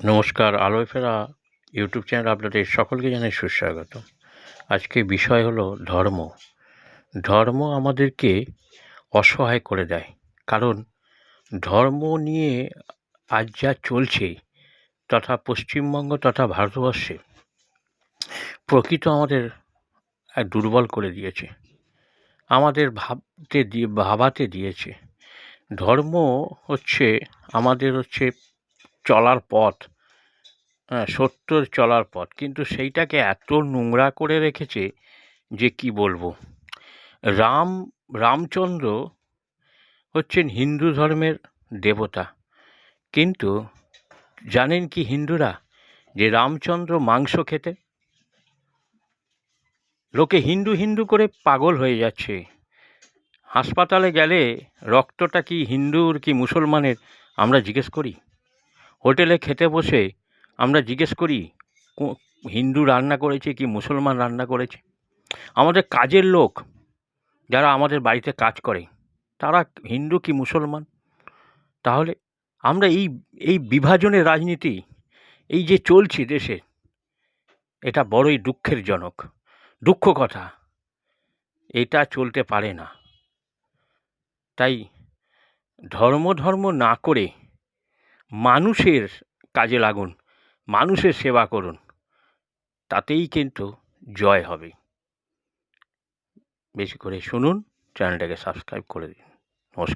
নমস্কার, আলোয় ফেরা ইউটিউব চ্যানেলে আপনাদের সকলকে জানাই সুস্বাগত। আজকে বিষয় হলো ধর্ম। ধর্ম আমাদেরকে অসহায় করে দেয়। কারণ ধর্ম নিয়ে আজ যা চলছে তথা পশ্চিমবঙ্গ তথা ভারতবর্ষে প্রকৃত আমাদের দুর্বল করে দিয়েছে। আমাদের ভাবাতে দিয়েছে। ধর্ম হচ্ছে আমাদের চলার পথ। হ্যাঁ, সত্যর চলার পথ। কিন্তু সেইটাকে এত নোংরা করে রেখেছে যে কি বলবো। রাম রামচন্দ্র হচ্ছেন হিন্দু ধর্মের দেবতা। কিন্তু জানেন কি হিন্দুরা যে রামচন্দ্র মাংস খেতে? লোকে হিন্দু হিন্দু করে পাগল হয়ে যাচ্ছে। হাসপাতালে গেলে রক্তটা কি হিন্দুর কি মুসলমানের আমরা জিজ্ঞেস করি। হোটেলে খেতে বসে আমরা জিজ্ঞেস করি হিন্দু রান্না করেছে কি মুসলমান রান্না করেছে। আমাদের কাজের লোক যারা আমাদের বাড়িতে কাজ করে তারা হিন্দু কি মুসলমান। তাহলে আমরা এই এই বিভাজনের রাজনীতি এই যে চলছে দেশে, এটা বড়ই দুঃখের জনক, দুঃখ কথা। এটা চলতে পারে না। তাই ধর্ম ধর্ম না করে মানুষের কাজে লাগুন, মানুষের সেবা করুন, তাতেই কিন্তু জয় হবে। বেশি করে শুনুন, চ্যানেলটাকে সাবস্ক্রাইব করে দিন। নমস্কার।